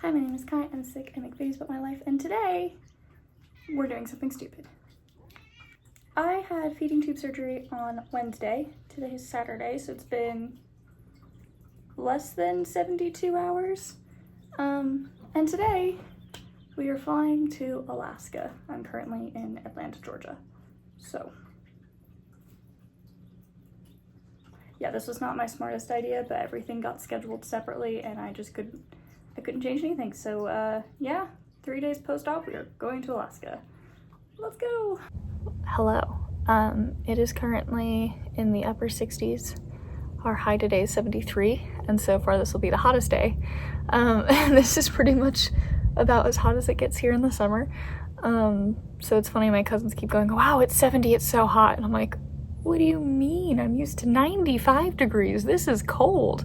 Hi, my name is Kai. I'm sick. I make videos about my life, and today we're doing something stupid. I had feeding tube surgery on Wednesday. Today is Saturday, so it's been less than 72 hours. And today we are flying to Alaska. I'm currently in Atlanta, Georgia. So yeah, this was not my smartest idea, but everything got scheduled separately and I couldn't change anything. So yeah, 3 days post-op, we are going to Alaska. Let's go. Hello. It is currently in the upper 60s. Our high today is 73, and so far this will be the hottest day. And this is pretty much about as hot as it gets here in the summer. So it's funny, my cousins keep going, wow, it's 70, it's so hot. And I'm like, what do you mean? I'm used to 95 degrees. This is cold.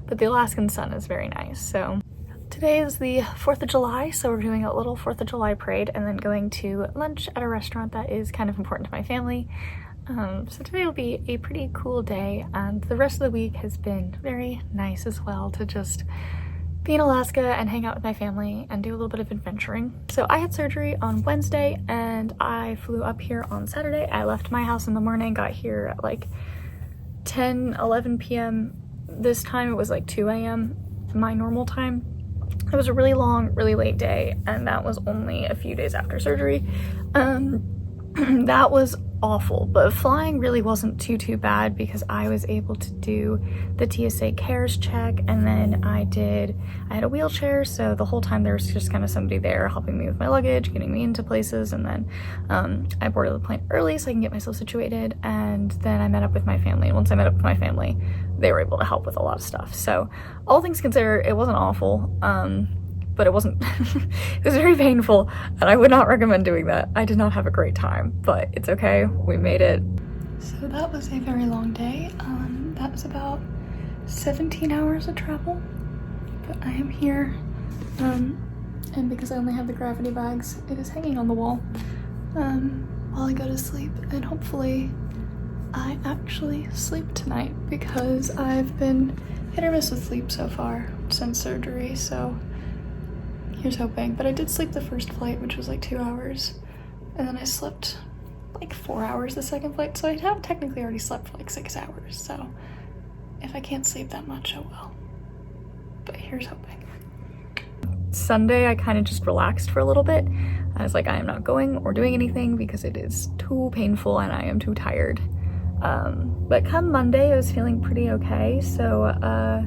But the Alaskan sun is very nice. So today is the 4th of July, so we're doing a little 4th of July parade and then going to lunch at a restaurant that is kind of important to my family. So today will be a pretty cool day, and the rest of the week has been very nice as well to just be in Alaska and hang out with my family and do a little bit of adventuring. So I had surgery on Wednesday and I flew up here on Saturday. I left my house in the morning, got here at like 11 p.m. This time it was like 2 a.m. my normal time. It was a really long, really late day, and that was only a few days after surgery. That was awful, but flying really wasn't too bad because I was able to do the TSA cares check, and then I had a wheelchair, so the whole time there was just kind of somebody there helping me with my luggage, getting me into places, and then I boarded the plane early so I can get myself situated, and then I met up with my family, and once I met up with my family, they were able to help with a lot of stuff. So all things considered, it wasn't awful, but it wasn't, it was very painful, and I would not recommend doing that. I did not have a great time, but it's okay, we made it. So that was a very long day. That was about 17 hours of travel, but I am here, and because I only have the gravity bags, it is hanging on the wall while I go to sleep, and hopefully I actually sleep tonight because I've been hit or miss with sleep so far since surgery, so here's hoping. But I did sleep the first flight, which was like 2 hours, and then I slept like 4 hours the second flight, so I have technically already slept for like 6 hours, so if I can't sleep that much, I will. But here's hoping. Sunday, I kind of just relaxed for a little bit. I was like, I am not going or doing anything because it is too painful and I am too tired. But come Monday, I was feeling pretty okay, so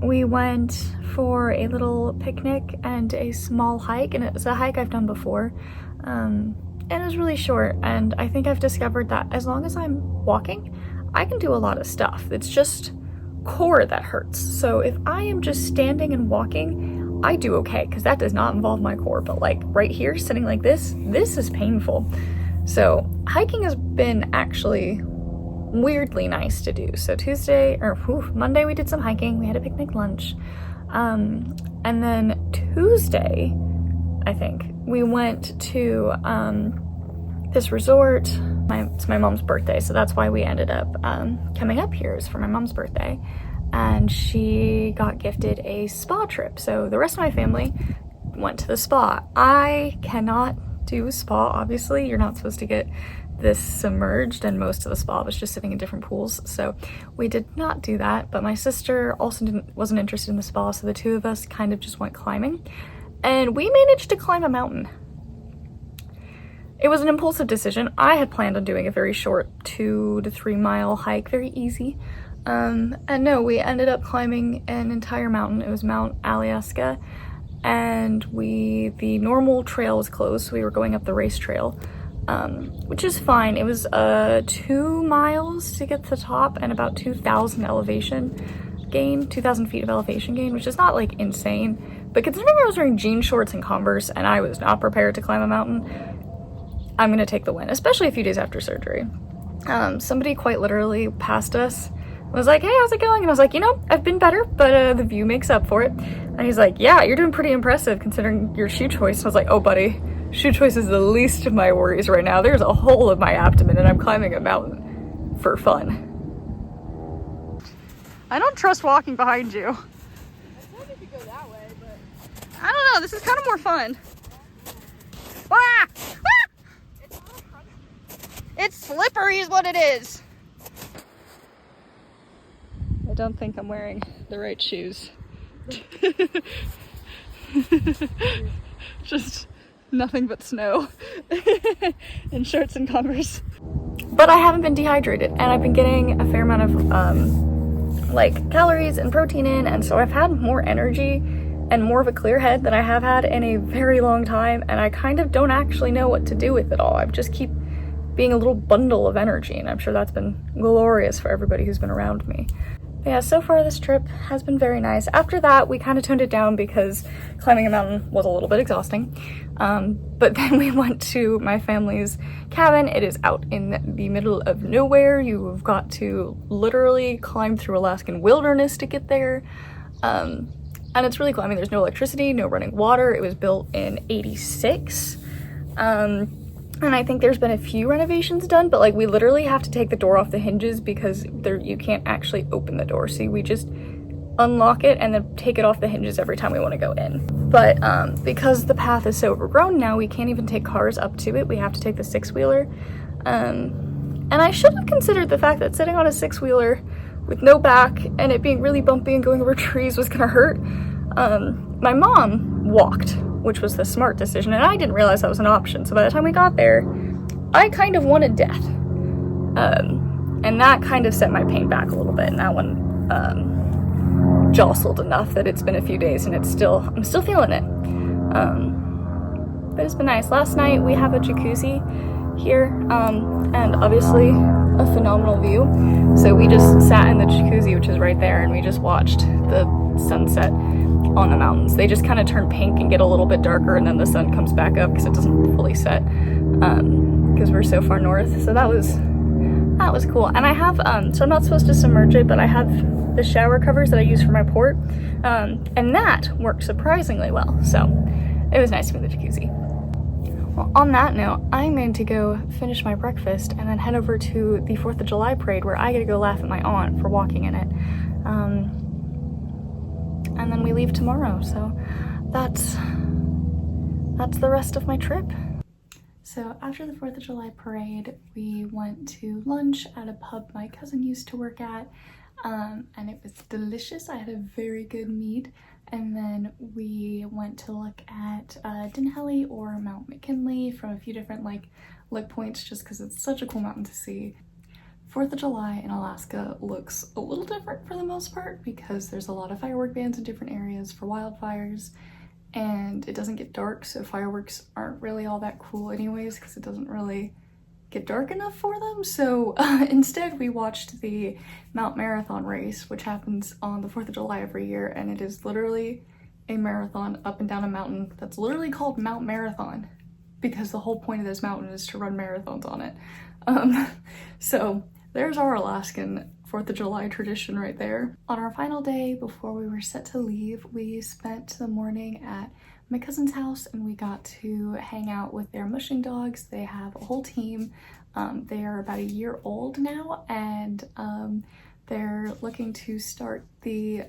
we went for a little picnic and a small hike, and it was a hike I've done before, and it was really short, and I think I've discovered that as long as I'm walking, I can do a lot of stuff. It's just core that hurts. So if I am just standing and walking, I do okay, because that does not involve my core, but like right here, sitting like this is painful. So hiking has been actually weirdly nice to do. So Monday we did some hiking, we had a picnic lunch, and then Tuesday, I think, we went to this resort. It's my mom's birthday, so that's why we ended up coming up here, is for my mom's birthday, and she got gifted a spa trip. So the rest of my family went to the spa. I cannot do spa, obviously. You're not supposed to get this submerged, and most of the spa was just sitting in different pools, so we did not do that. But my sister also wasn't interested in the spa, so the two of us kind of just went climbing, and we managed to climb a mountain. It was an impulsive decision. I had planned on doing a very short 2 to 3 mile hike, very easy, and no, we ended up climbing an entire mountain. It was Mount Alaksa, and the normal trail was closed, so we were going up the race trail, which is fine. It was 2 miles to get to the top and about 2,000 feet of elevation gain, which is not like insane, but considering I was wearing jean shorts and Converse and I was not prepared to climb a mountain, I'm gonna take the win, especially a few days after surgery. Somebody quite literally passed us, was like, hey, how's it going? And I was like, I've been better, but the view makes up for it. And he's like, yeah, you're doing pretty impressive considering your shoe choice. And I was like, oh buddy, shoe choice is the least of my worries right now. There's a hole in my abdomen and I'm climbing a mountain for fun. I don't trust walking behind you. if you go that way, but I don't know, this is kind of more fun. Ah! Ah! It's slippery is what it is. I don't think I'm wearing the right shoes. Just nothing but snow in shorts and Converse. But I haven't been dehydrated, and I've been getting a fair amount of like calories and protein in, and so I've had more energy and more of a clear head than I have had in a very long time, and I kind of don't actually know what to do with it all. I just keep being a little bundle of energy, and I'm sure that's been glorious for everybody who's been around me. But yeah, so far this trip has been very nice. After that, we kind of toned it down because climbing a mountain was a little bit exhausting. But then we went to my family's cabin. It is out in the middle of nowhere. You've got to literally climb through Alaskan wilderness to get there. And it's really cool. I mean, there's no electricity, no running water. It was built in '86. And I think there's been a few renovations done, but like we literally have to take the door off the hinges because you can't actually open the door. So we just unlock it and then take it off the hinges every time we want to go in. But because the path is so overgrown now, we can't even take cars up to it. We have to take the six-wheeler. And I should have considered the fact that sitting on a six-wheeler with no back and it being really bumpy and going over trees was gonna hurt. My mom walked, which was the smart decision, and I didn't realize that was an option. So by the time we got there, I kind of wanted death. And that kind of set my pain back a little bit, and that one jostled enough that it's been a few days and I'm still feeling it. But it's been nice. Last night we have a jacuzzi here, and obviously a phenomenal view. So we just sat in the jacuzzi, which is right there, and we just watched the sunset on the mountains. They just kind of turn pink and get a little bit darker, and then the sun comes back up because it doesn't fully set because we're so far north. So that was cool. And I have so I'm not supposed to submerge it, but I have the shower covers that I use for my port, and that worked surprisingly well. So it was nice to be in the jacuzzi. Well, on that note, I'm going to go finish my breakfast and then head over to the 4th of July parade where I get to go laugh at my aunt for walking in it. And then we leave tomorrow, so that's the rest of my trip. So after the 4th of July parade, we went to lunch at a pub my cousin used to work at, and it was delicious. I had a very good meat. And then we went to look at Denali or Mount McKinley from a few different look points, just because it's such a cool mountain to see. 4th of July in Alaska looks a little different for the most part because there's a lot of firework bans in different areas for wildfires, and it doesn't get dark, so fireworks aren't really all that cool anyways because it doesn't really get dark enough for them. So instead we watched the Mount Marathon race, which happens on the 4th of July every year, and it is literally a marathon up and down a mountain that's literally called Mount Marathon because the whole point of this mountain is to run marathons on it. So there's our Alaskan 4th of July tradition right there. On our final day before we were set to leave, we spent the morning at my cousin's house and we got to hang out with their mushing dogs. They have a whole team. They are about a year old now, and they're looking to start the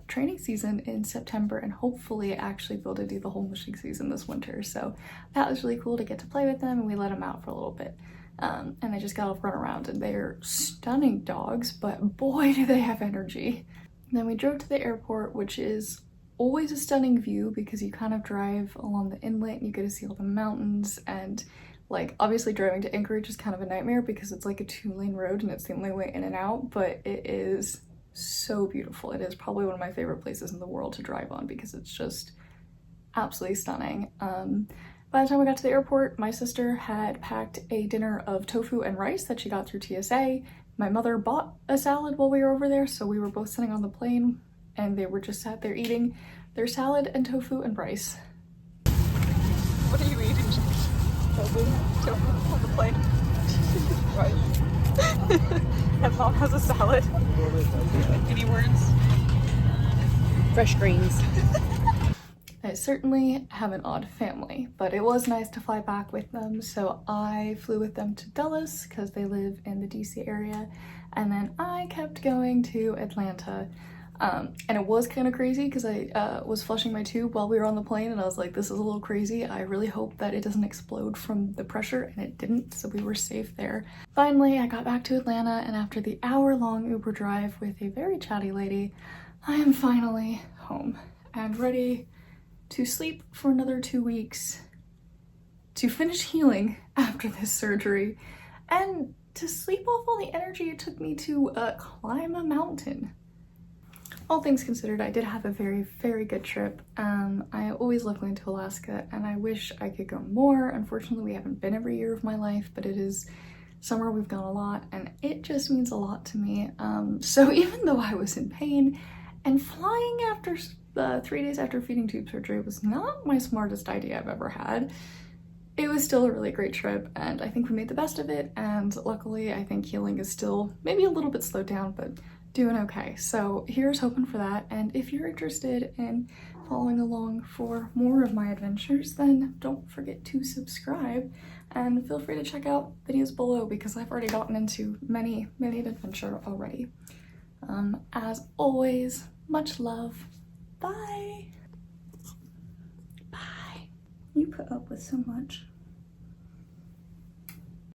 training season in September and hopefully actually be able to do the whole mushing season this winter. So that was really cool to get to play with them, and we let them out for a little bit. And they just got to run around, and they're stunning dogs, but boy do they have energy. And then we drove to the airport, which is always a stunning view because you kind of drive along the inlet and you get to see all the mountains, and obviously driving to Anchorage is kind of a nightmare because it's like a 2-lane road and it's the only way in and out, but it is so beautiful. It is probably one of my favorite places in the world to drive on because it's just absolutely stunning. By the time we got to the airport, my sister had packed a dinner of tofu and rice that she got through TSA. My mother bought a salad while we were over there, so we were both sitting on the plane and they were just sat there eating their salad and tofu and rice. What are you eating? Tofu on the plane. Rice. And mom has a salad. Any words? fresh greens. I certainly have an odd family, but it was nice to fly back with them. So I flew with them to Dulles because they live in the DC area, and then I kept going to Atlanta. And it was kind of crazy because I was flushing my tube while we were on the plane, and I was like, this is a little crazy. I really hope that it doesn't explode from the pressure, and it didn't, so we were safe there. Finally, I got back to Atlanta, and after the hour-long Uber drive with a very chatty lady, I am finally home and ready to sleep for another 2 weeks to finish healing after this surgery and to sleep off all the energy it took me to climb a mountain. All things considered, I did have a very, very good trip. I always love going to Alaska, and I wish I could go more. Unfortunately, we haven't been every year of my life, but it is summer, we've gone a lot, and it just means a lot to me. So even though I was in pain, and flying after 3 days after feeding tube surgery was not my smartest idea I've ever had, it was still a really great trip, and I think we made the best of it, and luckily I think healing is still maybe a little bit slowed down, but doing okay. So here's hoping for that, and if you're interested in following along for more of my adventures, then don't forget to subscribe, and feel free to check out videos below because I've already gotten into many an adventure already. As always, much love. Bye! Bye! You put up with so much.